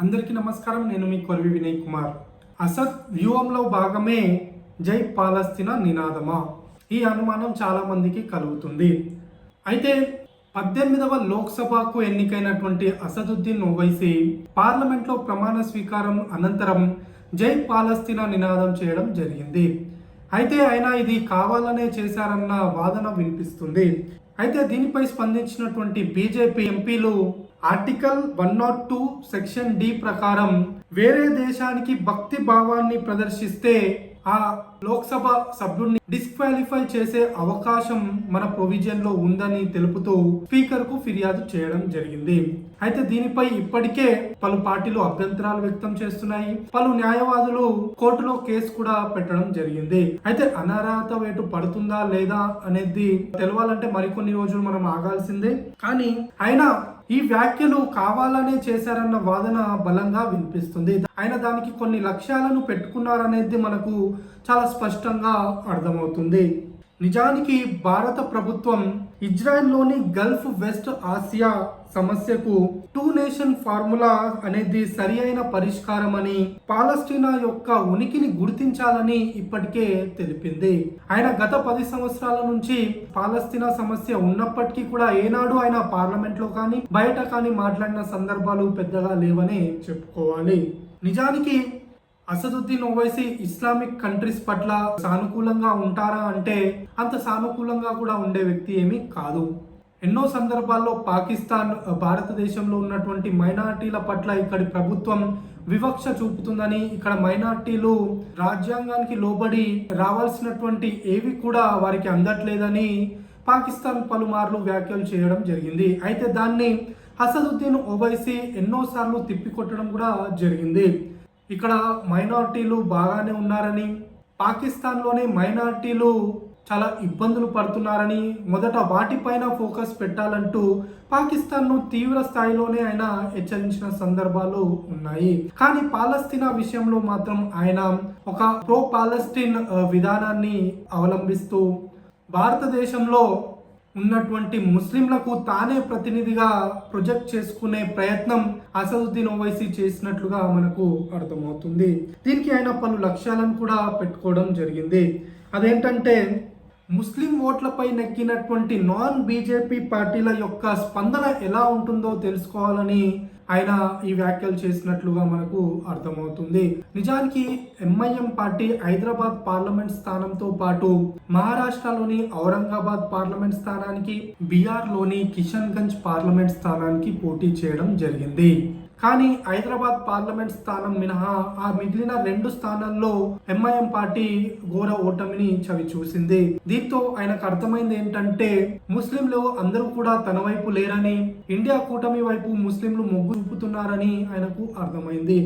అందరికీ నమస్కారం. నేను మీ కొరవి వినయ్ కుమార్. అసద్ వ్యూహంలో భాగమే జై పాలస్తీనా నినాదమా? ఈ అనుమానం చాలా మందికి కలుగుతుంది. అయితే 18వ లోక్సభకు ఎన్నికైనటువంటి అసదుద్దీన్ ఓవైసీ పార్లమెంట్లో ప్రమాణ స్వీకారం అనంతరం జై పాలస్తీనా నినాదం చేయడం జరిగింది. అయితే ఆయన ఇది కావాలనే చేశారన్న వాదన వినిపిస్తుంది. అయితే దీనిపై స్పందించినటువంటి బీజేపీ ఎంపీలు ఆర్టికల్ 102 సెక్షన్ డి ప్రకారం వేరే దేశానికి భక్తి భావాన్ని ప్రదర్శిస్తే ఆ లోక్సభ సభ్యుడిని డిస్క్వాలిఫై చేసే అవకాశం మన ప్రొవిజన్ లో ఉందని తెలుపుతూ స్పీకర్ కు ఫిర్యాదు చేయడం జరిగింది. అయితే దీనిపై ఇప్పటికే పలు పార్టీలు అభ్యంతరాలు వ్యక్తం చేస్తున్నాయి. పలు న్యాయవాదులు కోర్టులో కేసు కూడా పెట్టడం జరిగింది. అయితే అనర్హత వేటు పడుతుందా లేదా అనేది తెలవాలంటే మరికొన్ని రోజులు మనం ఆగాల్సిందే. కానీ ఆయన ఈ వ్యాఖ్యలు కావాలనే చేశారన్న వాదన బలంగా వినిపిస్తుంది. ఆయన దానికి కొన్ని లక్ష్యాలను పెట్టుకున్నారనేది మనకు చాలా స్పష్టంగా అర్థమవుతుంది. నిజానికి భారత ప్రభుత్వం ఇజ్రాయెల్లోని గల్ఫ్ వెస్ట్ ఆసియా సమస్యకు 2 నేషన్ ఫార్ములా అనేది సరి అయిన పరిష్కారం అని, పాలస్తీనా యొక్క ఉనికిని గుర్తించాలని ఇప్పటికే తెలిపింది. ఆయన గత 10 సంవత్సరాల నుంచి పాలస్తీనా సమస్య ఉన్నప్పటికీ కూడా ఏనాడు ఆయన పార్లమెంట్ లో కానీ బయట కానీ మాట్లాడిన సందర్భాలు పెద్దగా లేవని చెప్పుకోవాలి. నిజానికి అసదుద్దీన్ ఓవైసీ ఇస్లామిక్ కంట్రీస్ పట్ల సానుకూలంగా ఉంటారా అంటే అంత సానుకూలంగా కూడా ఉండే వ్యక్తి ఏమీ కాదు. ఎన్నో సందర్భాల్లో పాకిస్తాన్ భారతదేశంలో ఉన్నటువంటి మైనారిటీల పట్ల ఇక్కడి ప్రభుత్వం వివక్ష చూపుతుందని, ఇక్కడ మైనారిటీలు రాజ్యాంగానికి లోబడి రావాల్సినటువంటి ఏవి కూడా వారికి అందట్లేదని పాకిస్తాన్ పలుమార్లు వ్యాఖ్యలు చేయడం జరిగింది. అయితే దాన్ని అసదుద్దీన్ ఓవైసీ ఎన్నోసార్లు తిప్పికొట్టడం కూడా జరిగింది. ఇక్కడ మైనారిటీలు బాగానే ఉన్నారని, పాకిస్తాన్లోనే మైనారిటీలు చాలా ఇబ్బందులు పడుతున్నారని, మొదట వాటిపైన ఫోకస్ పెట్టాలంటూ పాకిస్తాన్ను తీవ్ర స్థాయిలోనే ఆయన హెచ్చరించిన సందర్భాలు ఉన్నాయి. కానీ పాలస్తీనా విషయంలో మాత్రం ఆయన ఒక ప్రో పాలస్తీన్ విధానాన్ని అవలంబిస్తూ భారతదేశంలో ఉన్నటువంటి ముస్లింలకు తానే ప్రతినిధిగా ప్రొజెక్ట్ చేసుకునే ప్రయత్నం అసదుద్దీన్ ఓవైసీ చేసినట్లుగా మనకు అర్థమవుతుంది. దీనికి ఆయన పలు లక్ష్యాలను కూడా పెట్టుకోవడం జరిగింది. అదేంటంటే ముస్లిం ఓట్లపై నెక్కినటువంటి నాన్ బీజేపీ పార్టీల యొక్క స్పందన ఎలా ఉంటుందో తెలుసుకోవాలని ఆయన ఈ వ్యాఖ్యలు చేసినట్లుగా మనకు అర్థమవుతుంది. నిజానికి ఎంఐఎం పార్టీ హైదరాబాద్ పార్లమెంట్ స్థానంతో పాటు మహారాష్ట్రలోని ఔరంగాబాద్ పార్లమెంట్ స్థానానికి, బీహార్లోని కిషన్గంజ్ పార్లమెంట్ స్థానానికి పోటీ చేయడం జరిగింది. కానీ హైదరాబాద్ పార్లమెంట్ స్థానం మినహా ఆ మిగిలిన 2 స్థానాల్లో ఎంఐఎం పార్టీ ఘోర ఓటమిని చవి చూసింది. దీంతో ఆయనకు అర్థమైంది ఏంటంటే ముస్లింలు అందరూ కూడా తన వైపు లేరని, ఇండియా కూటమి వైపు ముస్లింలు మొగ్గు చూపుతున్నారని ఆయనకు అర్థమైంది.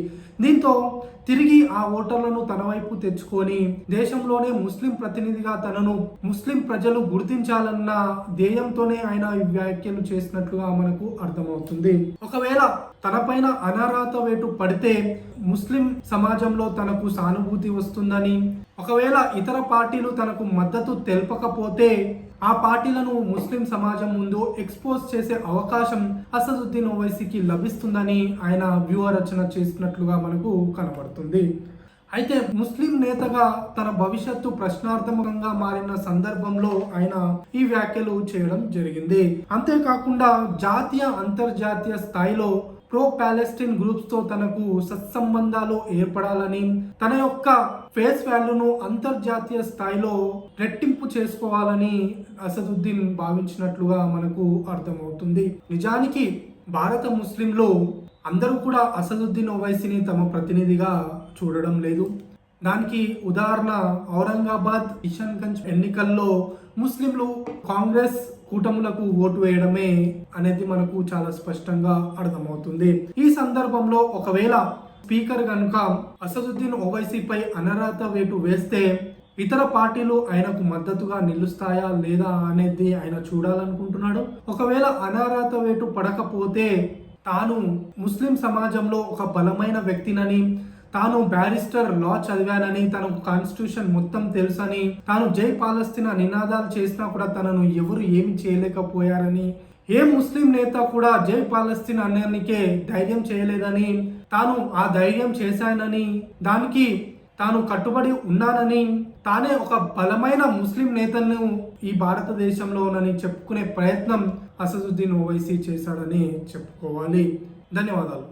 దీంతో తిరిగి ఆ ఓటర్లను తన వైపు తెచ్చుకొని దేశంలోనే ముస్లిం ప్రతినిధిగా తనను ముస్లిం ప్రజలు గుర్తించాలన్న ధ్యేయంతోనే ఆయన ఈ వ్యాఖ్యలు చేసినట్లుగా మనకు అర్థమవుతుంది. ఒకవేళ తనపైన అనర్హత వేటు పడితే ముస్లిం సమాజంలో తనకు సానుభూతి వస్తుందని, ఒకవేళ ఇతర పార్టీలు తనకు మద్దతు తెలపకపోతే ఆ పార్టీలను ముస్లిం సమాజం ముందు ఎక్స్పోజ్ చేసే అవకాశం అసదుద్దీన్ ఓవైసీకి లభిస్తుందని ఆయన వ్యూహ రచన చేసినట్లుగా మనకు కనబడుతుంది. అయితే ముస్లిం నేతగా తన భవిష్యత్తు ప్రశ్నార్థకంగా మారిన సందర్భంలో ఆయన ఈ వ్యాఖ్యలు చేయడం జరిగింది. అంతేకాకుండా జాతీయ అంతర్జాతీయ స్థాయిలో ప్రో పాలెస్టీన్ గ్రూప్స్ తో తనకు సత్సంబంధాలు ఏర్పడాలని, తన యొక్క ఫేస్ వాల్యూను అంతర్జాతీయ స్థాయిలో రెట్టింపు చేసుకోవాలని అసదుద్దీన్ భావించినట్లుగా మనకు అర్థమవుతుంది. నిజానికి భారత ముస్లింలు అందరూ కూడా అసదుద్దీన్ ఓవైసీని తమ ప్రతినిధిగా చూడడం లేదు. దానికి ఉదాహరణ ఔరంగాబాద్, కిషన్గంజ్ ఎన్నికల్లో ముస్లింలు కాంగ్రెస్ కూటములకు ఓటు వేయడమే అనేది మనకు చాలా స్పష్టంగా అర్థమవుతుంది. ఈ సందర్భంలో ఒకవేళ స్పీకర్ కనుక అసదుద్దీన్ ఓవైసీపై అనర్హత వేటు వేస్తే ఇతర పార్టీలు ఆయనకు మద్దతుగా నిలుస్తాయా లేదా అనేది ఆయన చూడాలనుకుంటున్నాడు. ఒకవేళ అనర్హత వేటు పడకపోతే తాను ముస్లిం సమాజంలో ఒక బలమైన వ్యక్తినని, తాను బ్యారిస్టర్ లా చదివానని, తనకు కాన్స్టిట్యూషన్ మొత్తం తెలుసని, తాను జై పాలస్తీనా నినాదాలు చేసినా కూడా తనను ఎవరు ఏమి చేయలేకపోయారని, ఏ ముస్లిం నేత కూడా జై పాలస్తీన్ అనడానికే ధైర్యం చేయలేదని, తాను ఆ ధైర్యం చేశానని, దానికి తాను కట్టుబడి ఉన్నానని, తానే ఒక బలమైన ముస్లిం నేతను ఈ భారతదేశంలోనని చెప్పుకునే ప్రయత్నం అసదుద్దీన్ ఓవైసీ చేశాడని చెప్పుకోవాలి. ధన్యవాదాలు.